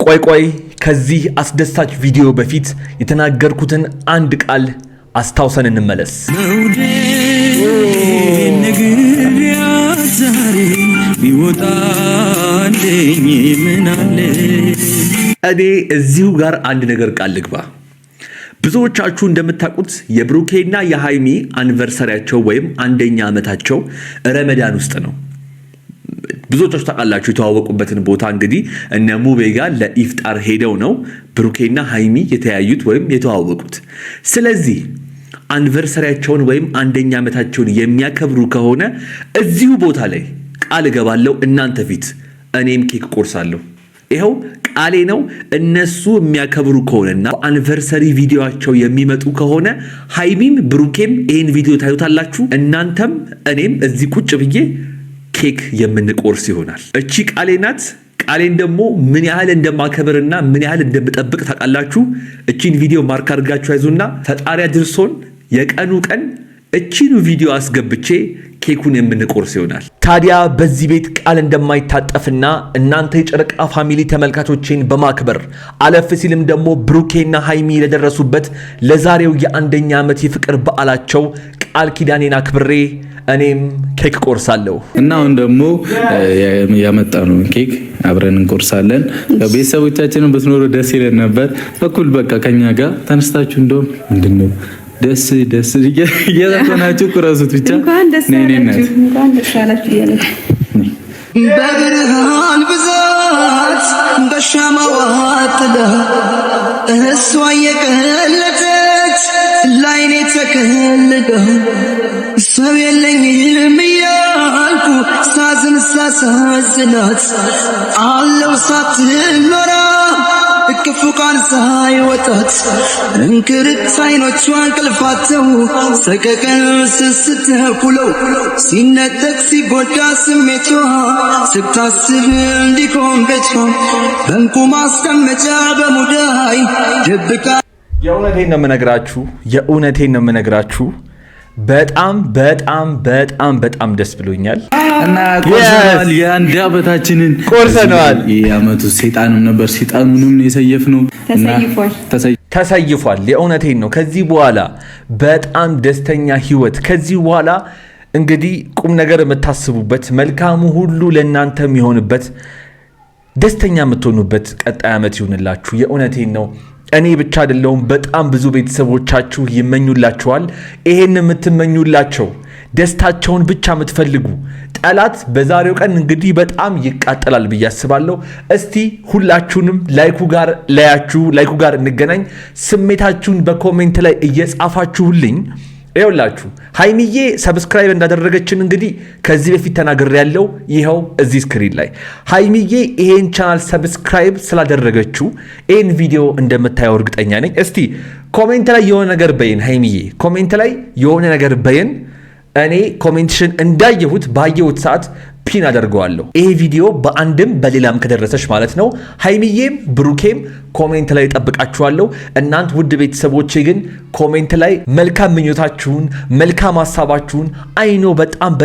ቆይ ከዚህ አስደሳች ቪዲዮ በፊት የተናገርኩትን አንድ ቃል አስታውሰን እንመለስ። እኔ እዚሁ ጋር አንድ ነገር ቃል ልግባ። ብዙዎቻችሁ እንደምታውቁት የብሩኬና የሃይሚ አኒቨርሰሪያቸው ወይም አንደኛ ዓመታቸው ረመዳን ውስጥ ነው። ብዙዎቻችሁ ታውቃላችሁ። የተዋወቁበትን ቦታ እንግዲህ እነ ሙቤ ጋር ለኢፍጣር ሄደው ነው ብሩኬና ሃይሚ የተያዩት ወይም የተዋወቁት። ስለዚህ አኒቨርሰሪያቸውን ወይም አንደኛ ዓመታቸውን የሚያከብሩ ከሆነ እዚሁ ቦታ ላይ ቃል እገባለሁ እናንተ ፊት እኔም ኬክ ቆርሳለሁ። ይሄው ቃሌ ነው። እነሱ የሚያከብሩ ከሆነና አኒቨርሰሪ ቪዲዮአቸው የሚመጡ ከሆነ ሃይሚም ብሩኬም ይሄን ቪዲዮ ታዩታላችሁ። እናንተም እኔም እዚህ ቁጭ ብዬ ኬክ የምንቆርስ ይሆናል። እቺ ቃሌ ናት። ቃሌን ደግሞ ምን ያህል እንደማከብርና ምን ያህል እንደምጠብቅ ታውቃላችሁ። እቺን ቪዲዮ ማርክ አድርጋችሁ ያዙና ፈጣሪ አድርሶን የቀኑ ቀን እቺኑ ቪዲዮ አስገብቼ ኬኩን የምንቆርስ ይሆናል። ታዲያ በዚህ ቤት ቃል እንደማይታጠፍና እናንተ የጨረቃ ፋሚሊ ተመልካቾችን በማክበር አለፍ ሲልም ደግሞ ብሩኬና ሃይሚ ለደረሱበት ለዛሬው የአንደኛ ዓመት የፍቅር በዓላቸው ቃል ኪዳኔን አክብሬ እኔም ኬክ ቆርሳለሁ እና አሁን ደግሞ ያመጣነው ኬክ አብረን እንቆርሳለን። ቤተሰቦቻችንን ብትኖሩ ደስ ይለን ነበር። እኩል በቃ ከኛ ጋር ተነስታችሁ እንደውም ምንድነው ደስ እየተናችሁ ቁረሱት ብቻ። እንኳን ደስ ያላችሁ ያለች በብርሃን ብዛት በሻማዋ ጥላ እሷ የቀለጠች ላይኔ ተከልጋ ሰው የለኝም እያልኩ ሳዝን ሳሳዝናት አለው ሳትኖራ እቅፉ ቃል ሳይወጣት እንክርት አይኖቿ እንቅልፋተው ሰቀቀን ስትተኩለው ሲነጠቅ ሲጎዳ ስሜቷ ስታስብ እንዲቆም ቤቷ በእንቁ ማስቀመጫ በሙዳይ ደብቃ። የእውነቴን ነው የምነግራችሁ በጣም ደስ ብሎኛል እና ቆርሰናል። የአንድ ዓመታችንን ቆርሰናል። የዓመቱ ሰይጣንም ነበር፣ ሰይጣኑንም የሰየፍነው ተሰይፏል። የእውነቴን ነው። ከዚህ በኋላ በጣም ደስተኛ ህይወት፣ ከዚህ በኋላ እንግዲህ ቁም ነገር የምታስቡበት መልካሙ ሁሉ ለእናንተ የሚሆንበት ደስተኛ የምትሆኑበት ቀጣይ ዓመት ይሁንላችሁ። የእውነቴን ነው። እኔ ብቻ አይደለሁም፣ በጣም ብዙ ቤተሰቦቻችሁ ይመኙላችኋል። ይሄን የምትመኙላቸው ደስታቸውን ብቻ የምትፈልጉ ጠላት በዛሬው ቀን እንግዲህ በጣም ይቃጠላል ብዬ አስባለሁ። እስቲ ሁላችሁንም ላይኩ ጋር እንገናኝ። ስሜታችሁን በኮሜንት ላይ እየጻፋችሁልኝ ይኸውላችሁ ሃይሚዬ ሰብስክራይብ እንዳደረገችን እንግዲህ ከዚህ በፊት ተናግሬያለሁ። ይኸው እዚህ ስክሪን ላይ ሃይሚዬ ይሄን ቻናል ሰብስክራይብ ስላደረገችው ይሄን ቪዲዮ እንደምታየው እርግጠኛ ነኝ። እስቲ ኮሜንት ላይ የሆነ ነገር በይን ሃይሚዬ፣ ኮሜንት ላይ የሆነ ነገር በይን። እኔ ኮሜንትሽን እንዳየሁት ባየሁት ሰዓት ፒን አደርገዋለሁ። ይሄ ቪዲዮ በአንድም በሌላም ከደረሰሽ ማለት ነው። ሃይሚዬም ብሩኬም ኮሜንት ላይ ጠብቃችኋለሁ። እናንተ ውድ ቤተሰቦቼ ግን ኮሜንት ላይ መልካም ምኞታችሁን መልካም ሐሳባችሁን አይኖ በጣም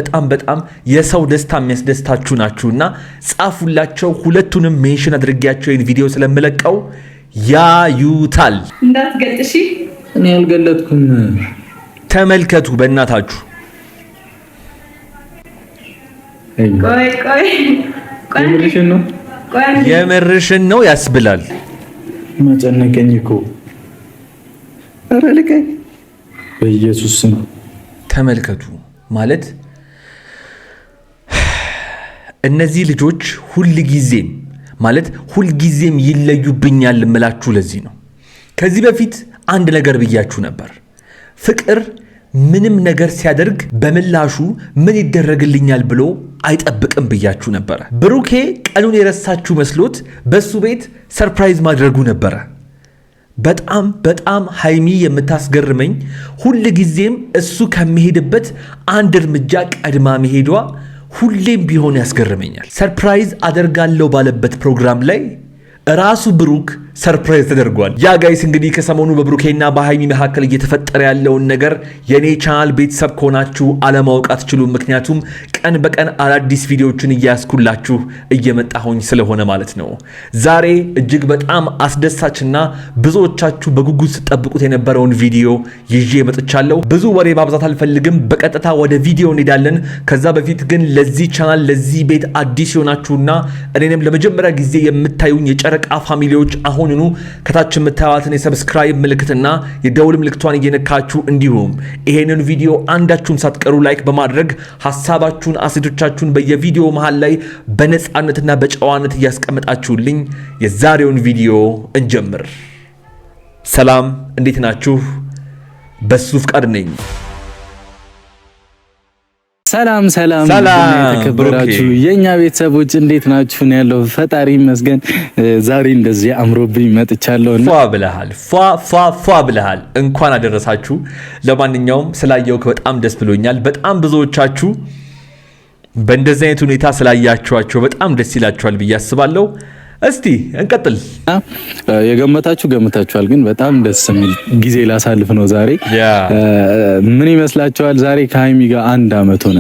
የሰው ደስታ የሚያስደስታችሁ ናችሁና ጻፉላቸው። ሁለቱንም ሜንሽን አድርጌያቸው ይሄን ቪዲዮ ስለምለቀው ያዩታል። እንዳትገልጥሺ እኔ አልገለጥኩም። ተመልከቱ በእናታችሁ። ቆይ የምርሽን ነው ያስብላል። መጨነቀኝ እኮ አረልከኝ በኢየሱስ ስም ተመልከቱ። ማለት እነዚህ ልጆች ሁልጊዜም ይለዩብኛል እምላችሁ ለዚህ ነው። ከዚህ በፊት አንድ ነገር ብያችሁ ነበር። ፍቅር ምንም ነገር ሲያደርግ በምላሹ ምን ይደረግልኛል ብሎ አይጠብቅም ብያችሁ ነበረ። ብሩኬ ቀኑን የረሳችሁ መስሎት በሱ ቤት ሰርፕራይዝ ማድረጉ ነበረ። በጣም ሃይሚ የምታስገርመኝ ሁልጊዜም እሱ ከመሄድበት አንድ እርምጃ ቀድማ መሄዷ ሁሌም ቢሆን ያስገርመኛል። ሰርፕራይዝ አደርጋለሁ ባለበት ፕሮግራም ላይ ራሱ ብሩክ ሰርፕራይዝ ተደርጓል። ያ ጋይስ እንግዲህ ከሰሞኑ በብሩኬና በሃይሚ መካከል እየተፈጠረ ያለውን ነገር የኔ ቻናል ቤተሰብ ከሆናችሁ አለማወቅ አትችሉም። ምክንያቱም ቀን በቀን አዳዲስ ቪዲዮዎችን እያስኩላችሁ እየመጣሁኝ ስለሆነ ማለት ነው። ዛሬ እጅግ በጣም አስደሳችና ብዙዎቻችሁ በጉጉት ስትጠብቁት የነበረውን ቪዲዮ ይዤ መጥቻለሁ። ብዙ ወሬ ማብዛት አልፈልግም። በቀጥታ ወደ ቪዲዮ እንሄዳለን። ከዛ በፊት ግን ለዚህ ቻናል ለዚህ ቤት አዲስ የሆናችሁና እኔንም ለመጀመሪያ ጊዜ የምታዩኝ የጨረቃ ፋሚሊዎች አሁኑኑ ከታች የምታዩትን የሰብስክራይብ ምልክትና የደውል ምልክቷን እየነካችሁ እንዲሁም ይሄንን ቪዲዮ አንዳችሁም ሳትቀሩ ላይክ በማድረግ ሐሳባችሁን አስተያየቶቻችሁን በየቪዲዮ መሃል ላይ በነፃነትና በጨዋነት እያስቀመጣችሁልኝ የዛሬውን ቪዲዮ እንጀምር። ሰላም፣ እንዴት ናችሁ? በሱ ፍቃድ ነኝ። ሰላም የተከበራችሁ የኛ ቤተሰቦች እንዴት ናችሁ? ነው ያለው። ፈጣሪ ይመስገን። ዛሬ እንደዚህ አምሮብኝ መጥቻለሁ። ፏ ብለሃል። እንኳን አደረሳችሁ። ለማንኛውም ስላየው በጣም ደስ ብሎኛል። በጣም ብዙዎቻችሁ በእንደዚህ አይነት ሁኔታ ስላያችኋቸው በጣም ደስ ይላችኋል ብዬ አስባለሁ። እስቲ እንቀጥል። የገመታችሁ ገምታችኋል፣ ግን በጣም ደስ የሚል ጊዜ ላሳልፍ ነው ዛሬ። ምን ይመስላችኋል? ዛሬ ከሃይሚ ጋር 1 አመት ሆነ።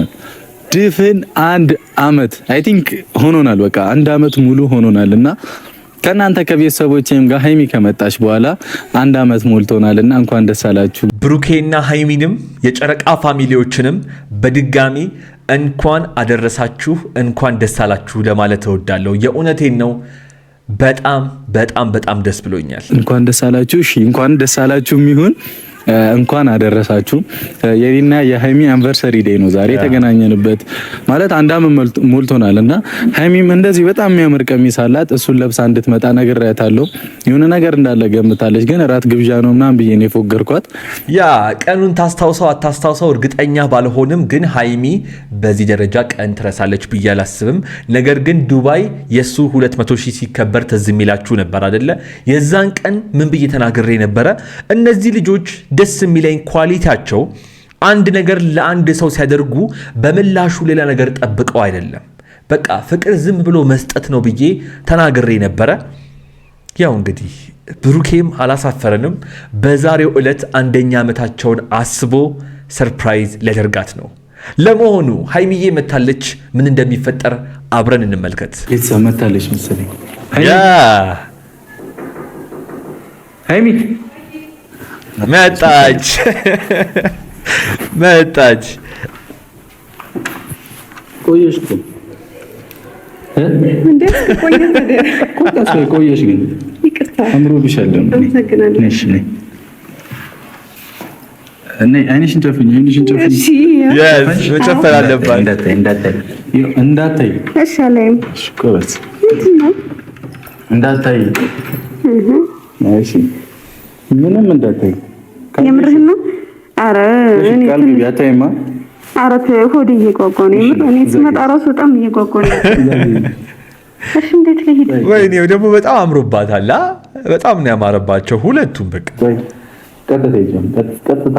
ድፍን 1 አመት አይ ቲንክ ሆኖናል። በቃ 1 አመት ሙሉ ሆኖናል እና ከናንተ ከቤተሰቦቼም ጋር ሃይሚ ከመጣች በኋላ 1 አመት ሞልቶናልና እንኳን ደስ አላችሁ። ብሩኬና ሃይሚንም የጨረቃ ፋሚሊዎችንም በድጋሚ እንኳን አደረሳችሁ፣ እንኳን ደስ አላችሁ ለማለት እወዳለሁ። የእውነቴን ነው። በጣም ደስ ብሎኛል። እንኳን ደስ አላችሁ። እሺ እንኳን ደስ አላችሁ የሚሆን እንኳን አደረሳችሁ። የኔና የሃይሚ አንቨርሰሪ ዴይ ነው ዛሬ የተገናኘንበት። ማለት 1 አመት ሞልቶናልና ሃይሚም እንደዚህ በጣም የሚያምር ቀሚስ አላት። እሱን ለብሳ እንድትመጣ ነግሬያታለሁ። የሆነ ነገር እንዳለ ገምታለች፣ ግን እራት ግብዣ ነው ምናምን ብዬ ነው የፎገርኳት። ያ ቀኑን ታስታውሰው አታስታውሰው እርግጠኛ ባልሆንም፣ ግን ሃይሚ በዚህ ደረጃ ቀን ትረሳለች ብዬ አላስብም። ነገር ግን ዱባይ የሱ 200,000 ሲከበር ትዝ የሚላችሁ ነበር አይደለ? የዛን ቀን ምን ብዬ ተናግሬ ነበረ? እነዚህ ልጆች ደስ የሚለኝ ኳሊቲያቸው አንድ ነገር ለአንድ ሰው ሲያደርጉ በምላሹ ሌላ ነገር ጠብቀው አይደለም። በቃ ፍቅር ዝም ብሎ መስጠት ነው ብዬ ተናግሬ ነበረ። ያው እንግዲህ ብሩኬም አላሳፈረንም። በዛሬው ዕለት 1ኛ ዓመታቸውን አስቦ ሰርፕራይዝ ሊያደርጋት ነው። ለመሆኑ ሃይሚዬ መታለች። ምን እንደሚፈጠር አብረን እንመልከት። ቤተሰብ መታለች መሰለኝ። ሃይሚ መጣች። ቆየሽ ግን ቆየሽ ግን አምሮብሻል። አይንሽን ጨፍኝ። መጨፈር አለባት። እንዳታይ ምንም እንዳታይ። የምርህን ነው? ኧረ ቀልቢ ያታይማ። ኧረ ሆዴ እየጓጓ ነው። የምር እኔ ስመጣ እራሱ በጣም እየጓጓ ነው። እሺ እንዴት ልሂድ? ወይኔ ደግሞ በጣም አምሮባታል። በጣም ነው ያማረባቸው ሁለቱም። በቃ ቀጥታ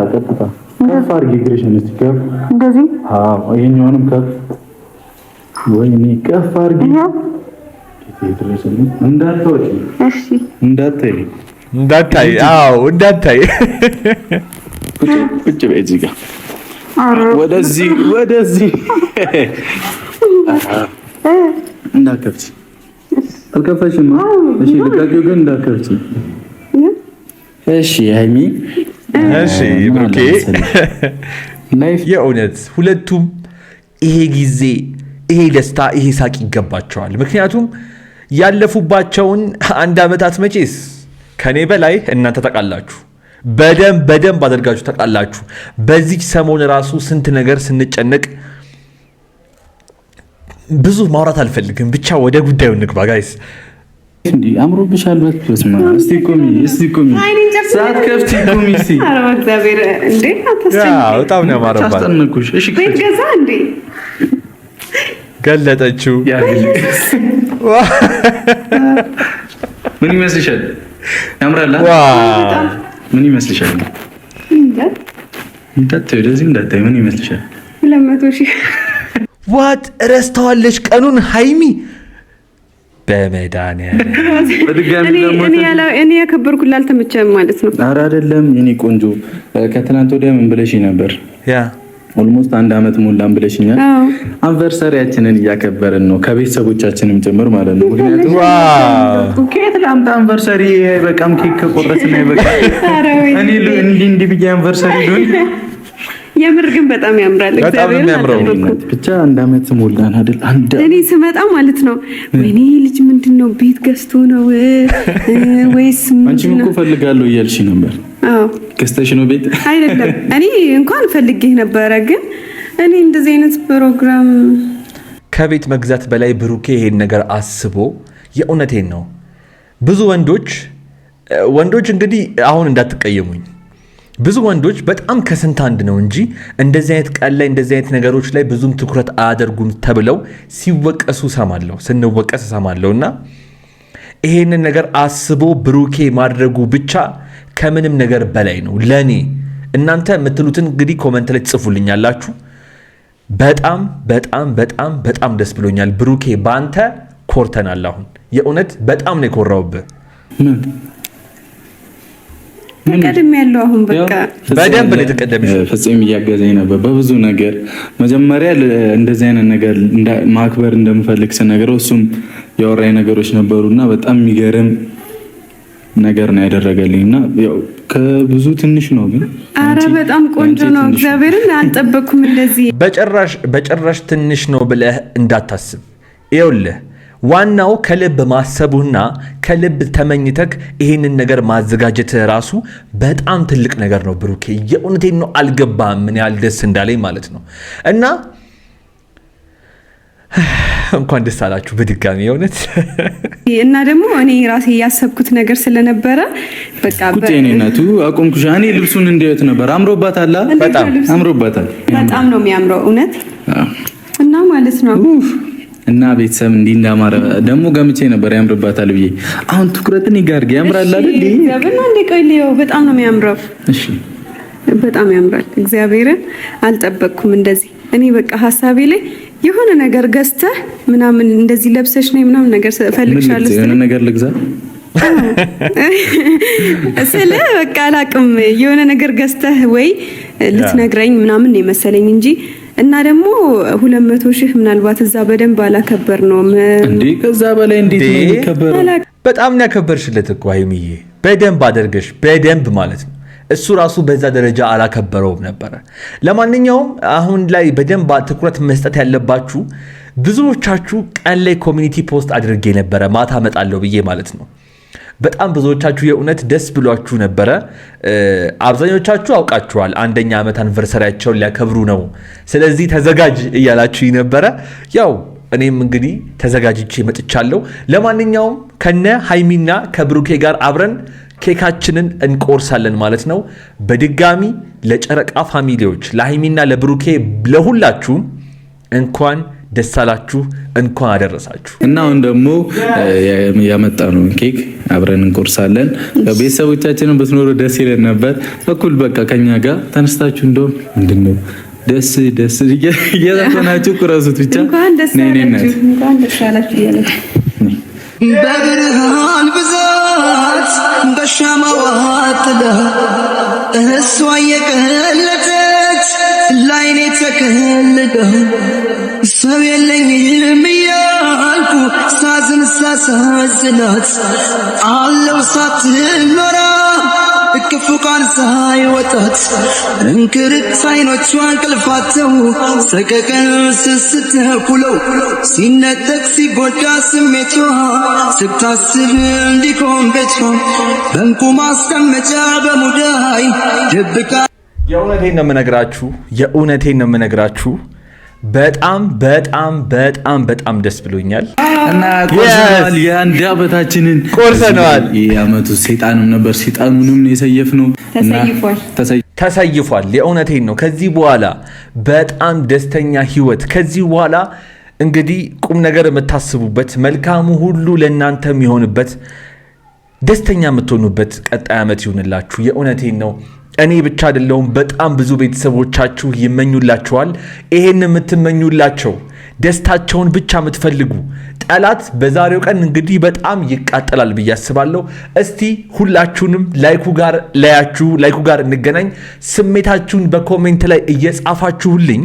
ከፍ አድርጊ እግርሽን እስኪ ከፍ እንደዚህ። አዎ ይሄኛውንም ከፍ። ወይኔ ከፍ አድርጊ። እንዳትወጪ። እሺ እንዳታይ። አዎ እንዳታይ። ቁጭ በይ እዚህ ጋር። ወደዚህ እንዳትከፍቺ። አልከፈሽም? እሺ ልቀቂው ግን እንዳትከፍቺ። እሺ ሃይሚ። እሺ ብሩኬ። የእውነት ሁለቱም ይሄ ጊዜ፣ ይሄ ደስታ፣ ይሄ ሳቅ ይገባቸዋል። ምክንያቱም ያለፉባቸውን 1 ዓመታት መቼስ ከኔ በላይ እናንተ ታውቃላችሁ። በደንብ አድርጋችሁ ታውቃላችሁ። በዚህ ሰሞን ራሱ ስንት ነገር ስንጨነቅ ብዙ ማውራት አልፈልግም። ብቻ ወደ ጉዳዩ እንግባ ጋይስ። እንዴ አምሮብሻል። በስማ እስቲ ቆሚ። ሰዓት ከፍቲ ቆሚ። እስቲ አረ እግዚአብሔር እንዴ በጣም ነው ያማረባት። አስጠነኩሽ። እሺ ቤት ገዛ እንዴ ገለጠችው። ምን ይመስልሻል? ያምራል። ምን ይመስልሻል? እንዳታይ ምን ይመስልሻል? 200,000 ዋት ረስተዋለች ቀኑን ሃይሚ። በመድኃኒዓለም እኔ ያከበርኩት አልተመቸም ማለት ነው። ኧረ አይደለም የኔ ቆንጆ ከትናንት ወዲያ ምን ብለሽ ነበር? ኦልሞስት 1 አመት ሞላን ብለሽኛል። አንቨርሰሪያችንን እያከበርን ነው ከቤተሰቦቻችንም ጭምር ማለት ነው። ምክንያቱም ኬክ ላምጣ አንቨርሰሪ በቃም ኬክ ከቆረስና ይበቃ እኔ እንዲህ ብዬ አንቨርሰሪ ዶን የምር ግን በጣም ያምራል። እግዚአብሔር ብቻ 1 አመት ሞላን አይደል? እኔ ስመጣ ማለት ነው ወይኔ ልጅ ምንድነው ቤት ገዝቶ ነው ወይስ አንቺም እኮ ፈልጋለሁ እያልሽ ነበር። አዎ ገዝተሽ ነው ቤት? አይደለም እኔ እንኳን ፈልጌ ነበረ፣ ግን እኔ እንደዚህ አይነት ፕሮግራም ከቤት መግዛት በላይ ብሩኬ ይሄን ነገር አስቦ የእውነቴን ነው። ብዙ ወንዶች እንግዲህ አሁን እንዳትቀየሙኝ፣ ብዙ ወንዶች በጣም ከስንት አንድ ነው እንጂ እንደዚህ አይነት ቀን ላይ እንደዚህ አይነት ነገሮች ላይ ብዙም ትኩረት አያደርጉም ተብለው ሲወቀሱ ስንወቀስ ሰማለሁና ይሄንን ነገር አስቦ ብሩኬ ማድረጉ ብቻ ከምንም ነገር በላይ ነው ለኔ። እናንተ የምትሉትን እንግዲህ ኮሜንት ላይ ጽፉልኛላችሁ። በጣም በጣም በጣም በጣም ደስ ብሎኛል ብሩኬ፣ ባንተ ኮርተናል። አሁን የእውነት በጣም ነው የኮራውብህ። ተቀደም ያለው አሁን በቃ በደንብ ነው የተቀደምሽ። ፍጹም እያገዘኝ ነበር በብዙ ነገር። መጀመሪያ እንደዚህ አይነት ነገር ማክበር እንደምፈልግ ስነግረው እሱም ያወራኝ ነገሮች ነበሩና በጣም የሚገርም ነገር ነው ያደረገልኝና ያው ከብዙ ትንሽ ነው ግን አረ በጣም ቆንጆ ነው። እግዚአብሔርን አልጠበቅኩም እንደዚህ። በጭራሽ ትንሽ ነው ብለህ እንዳታስብ። ይኸውልህ ዋናው ከልብ ማሰቡና ከልብ ተመኝተክ ይሄንን ነገር ማዘጋጀት ራሱ በጣም ትልቅ ነገር ነው ብሩኬ። የእውነቴን ነው። አልገባም ምን ያህል ደስ እንዳለኝ ማለት ነው። እንኳን ደስ አላችሁ በድጋሚ የእውነት። እና ደግሞ እኔ ራሴ ያሰብኩት ነገር ስለነበረ በቃ በእኔነቱ አቆምኩሽ። እኔ ልብሱን እንዴት ነበር አምሮባታል። በጣም አምሮባታል። በጣም ነው የሚያምረው እውነት። እና ማለት ነው እና ቤተሰብ እንዲህ እንዳማረ ደግሞ ገምቼ ነበር ያምርባታል ብዬ። አሁን ትኩረትን ይጋርግ ያምራል አይደል? ያበና እንደ ቆይሌው በጣም ነው የሚያምረው። እሺ በጣም ያምራል። እግዚአብሔርን አልጠበቅኩም እንደዚህ። እኔ በቃ ሐሳቤ ላይ የሆነ ነገር ገዝተህ ምናምን እንደዚህ ለብሰሽ ነው ምናምን ነገር ፈልግሻለሁ። የሆነ ነገር ልግዛ ስለ በቃ አላቅም የሆነ ነገር ገዝተህ ወይ ልትነግረኝ ምናምን የመሰለኝ እንጂ እና ደግሞ 200,000 ምናልባት እዛ በደንብ አላከበር ነው እንዴ? ከዛ በላይ እንዴት ነው የሚከበረው? በጣም ነው ያከበርሽለት እኮ ሀይሚዬ፣ በደንብ አድርገሽ በደንብ ማለት ነው። እሱ ራሱ በዛ ደረጃ አላከበረውም ነበረ። ለማንኛውም አሁን ላይ በደንብ ትኩረት መስጠት ያለባችሁ ብዙዎቻችሁ ቀን ላይ ኮሚኒቲ ፖስት አድርጌ ነበረ ማታ እመጣለሁ ብዬ ማለት ነው። በጣም ብዙዎቻችሁ የእውነት ደስ ብሏችሁ ነበረ። አብዛኞቻችሁ አውቃችኋል 1ኛ ዓመት አንቨርሰሪያቸውን ሊያከብሩ ነው፣ ስለዚህ ተዘጋጅ እያላችሁ ነበረ። ያው እኔም እንግዲህ ተዘጋጅቼ መጥቻለሁ። ለማንኛውም ከነ ሃይሚና ከብሩኬ ጋር አብረን ኬካችንን እንቆርሳለን ማለት ነው። በድጋሚ ለጨረቃ ፋሚሊዎች ለሃይሚና ለብሩኬ ለሁላችሁም እንኳን ደስ አላችሁ፣ እንኳን አደረሳችሁ። እና አሁን ደግሞ ያመጣነው ኬክ አብረን እንቆርሳለን። ቤተሰቦቻችንን ብትኖሩ ደስ ይለን ነበር። እኩል በቃ ከኛ ጋር ተነስታችሁ እንደውም ምንድነው ደስ እየዘፈናችሁ ቁረሱት ብቻ። እንኳን ደስ አላችሁ እያለች በብርሃን ብዛት በሻማዋ ጥላ እሷ የቀለጠች ላይኔ ተከልዳ ሰው የለኝም እያልኩ ሳዝን ሳሳዝናት አለው ሳትኖራ እቅፉ ቃል ሳይወጣት እንክርት አይኖቿ እንቅልፋተው ሰቀቀን ስትኩለው ሲነጠቅ ሲጎዳ ስሜቷ ስታስብ እንዲኮን ቤቷ በእንቁ ማስቀመጫ በሙዳይ ደብቃ። የእውነቴን ነው የምነግራችሁ በጣም በጣም በጣም በጣም ደስ ብሎኛል እና ቆርሰናል። የአንድ ዓመታችንን ቆርሰናል። የዓመቱ ሰይጣንም ነበር፣ ሰይጣኑንም የሰየፍነው ተሰይፏል። የእውነቴን ነው። ከዚህ በኋላ በጣም ደስተኛ ህይወት፣ ከዚህ በኋላ እንግዲህ ቁም ነገር የምታስቡበት መልካሙ ሁሉ ለእናንተ የሚሆንበት ደስተኛ የምትሆኑበት ቀጣይ ዓመት ይሁንላችሁ። የእውነቴን ነው። እኔ ብቻ አይደለሁም፣ በጣም ብዙ ቤተሰቦቻችሁ ይመኙላችኋል። ይሄን የምትመኙላቸው ደስታቸውን ብቻ የምትፈልጉ ጠላት በዛሬው ቀን እንግዲህ በጣም ይቃጠላል ብዬ አስባለሁ። እስቲ ሁላችሁንም ላይኩ ጋር እንገናኝ። ስሜታችሁን በኮሜንት ላይ እየጻፋችሁልኝ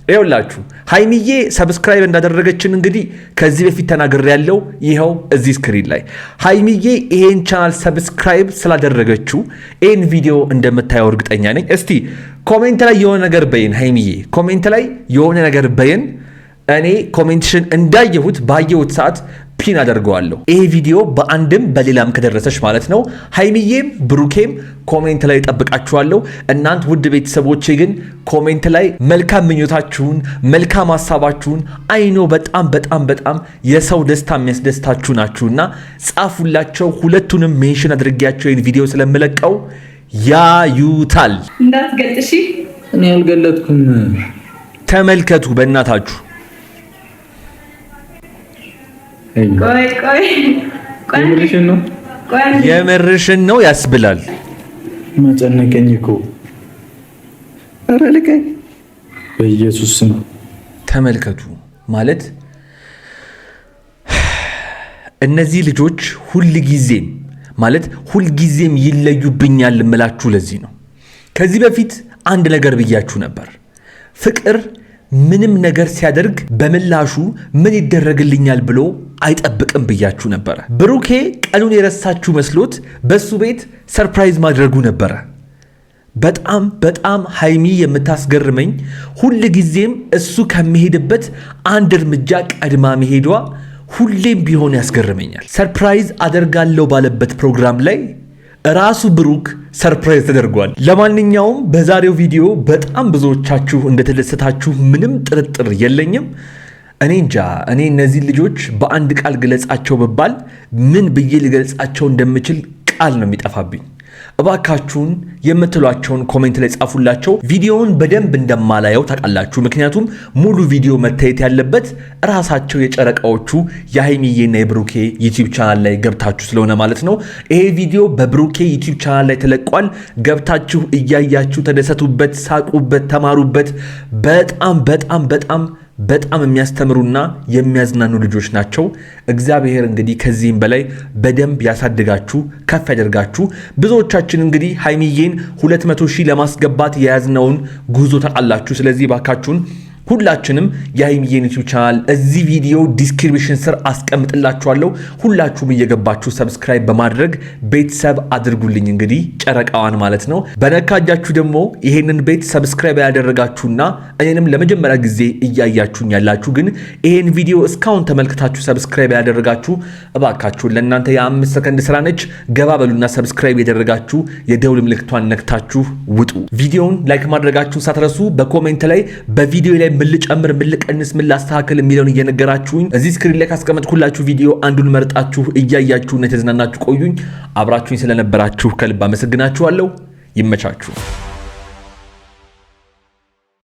ይኸውላችሁ ሃይሚዬ ሰብስክራይብ እንዳደረገችን እንግዲህ ከዚህ በፊት ተናግሬያለሁ። ይኸው እዚህ ስክሪን ላይ ሃይሚዬ ይሄን ቻናል ሰብስክራይብ ስላደረገችው ይሄን ቪዲዮ እንደምታየው እርግጠኛ ነኝ። እስቲ ኮሜንት ላይ የሆነ ነገር በይን ሃይሚዬ፣ ኮሜንት ላይ የሆነ ነገር በይን። እኔ ኮሜንትሽን እንዳየሁት ባየሁት ሰዓት ፒን አደርገዋለሁ። ይሄ ቪዲዮ በአንድም በሌላም ከደረሰች ማለት ነው። ሃይሚዬም ብሩኬም ኮሜንት ላይ ጠብቃችኋለሁ። እናንተ ውድ ቤተሰቦቼ ግን ኮሜንት ላይ መልካም ምኞታችሁን መልካም ሐሳባችሁን አይኖ በጣም የሰው ደስታ የሚያስደስታችሁ ናችሁና ጻፉላቸው። ሁለቱንም ሜንሽን አድርጌያቸው ይሄን ቪዲዮ ስለምለቀው ያዩታል። እንዳትገልጥሺ እኔ አልገለጥኩም። ተመልከቱ በእናታችሁ። ቆይ የምርሽን ነው ያስብላል። መጨነቀኝ እኮ ኧረ ልቀኝ በኢየሱስ ስም። ተመልከቱ ማለት እነዚህ ልጆች ሁልጊዜም ይለዩብኛል እምላችሁ ለዚህ ነው። ከዚህ በፊት አንድ ነገር ብያችሁ ነበር። ፍቅር ምንም ነገር ሲያደርግ በምላሹ ምን ይደረግልኛል ብሎ አይጠብቅም ብያችሁ ነበረ። ብሩኬ ቀኑን የረሳችሁ መስሎት በሱ ቤት ሰርፕራይዝ ማድረጉ ነበረ። በጣም ሃይሚ የምታስገርመኝ ሁልጊዜም እሱ ከመሄድበት አንድ እርምጃ ቀድማ መሄዷ ሁሌም ቢሆን ያስገርመኛል። ሰርፕራይዝ አደርጋለሁ ባለበት ፕሮግራም ላይ ራሱ ብሩክ ሰርፕራይዝ ተደርጓል። ለማንኛውም በዛሬው ቪዲዮ በጣም ብዙዎቻችሁ እንደተደሰታችሁ ምንም ጥርጥር የለኝም። እኔ እንጃ እነዚህ ልጆች በአንድ ቃል ገለጻቸው ብባል ምን ብዬ ልገልጻቸው እንደምችል ቃል ነው የሚጠፋብኝ። እባካችሁን የምትሏቸውን ኮሜንት ላይ ጻፉላቸው። ቪዲዮውን በደንብ እንደማላየው ታውቃላችሁ። ምክንያቱም ሙሉ ቪዲዮ መታየት ያለበት ራሳቸው የጨረቃዎቹ የሃይሚዬና የብሩኬ ዩቲዩብ ቻናል ላይ ገብታችሁ ስለሆነ ማለት ነው። ይሄ ቪዲዮ በብሩኬ ዩቲዩብ ቻናል ላይ ተለቋል። ገብታችሁ እያያችሁ ተደሰቱበት፣ ሳቁበት፣ ተማሩበት። በጣም የሚያስተምሩና የሚያዝናኑ ልጆች ናቸው። እግዚአብሔር እንግዲህ ከዚህም በላይ በደንብ ያሳድጋችሁ፣ ከፍ ያደርጋችሁ። ብዙዎቻችን እንግዲህ ሃይሚዬን 200,000 ለማስገባት የያዝነውን ጉዞ ታውቃላችሁ። ስለዚህ ባካችሁን ሁላችንም የሃይሚዬን ዩቲዩብ ቻናል እዚህ ቪዲዮ ዲስክሪፕሽን ስር አስቀምጥላችኋለሁ። ሁላችሁም እየገባችሁ ሰብስክራይብ በማድረግ ቤተሰብ አድርጉልኝ። እንግዲህ ጨረቃዋን ማለት ነው። በነካጃችሁ ደግሞ ይሄንን ቤት ሰብስክራይብ ያደረጋችሁና እኔንም ለመጀመሪያ ጊዜ እያያችሁኝ ያላችሁ ግን ይሄን ቪዲዮ እስካሁን ተመልክታችሁ ሰብስክራይብ ያደረጋችሁ እባካችሁን ለእናንተ የ5 ሰከንድ ስራ ነች። ገባ በሉና ሰብስክራይብ ያደረጋችሁ የደውል ምልክቷን ነክታችሁ ውጡ። ቪዲዮውን ላይክ ማድረጋችሁን ሳትረሱ በኮሜንት ላይ በቪዲዮ ላይ ምን ልጨምር፣ ምን ልቀንስ፣ ምን ላስተካክል የሚለውን እየነገራችሁኝ እዚህ ስክሪን ላይ ካስቀመጥኩላችሁ ቪዲዮ አንዱን መርጣችሁ እያያችሁና የተዝናናችሁ ቆዩኝ። አብራችሁኝ ስለነበራችሁ ከልብ አመሰግናችኋለሁ። ይመቻችሁ።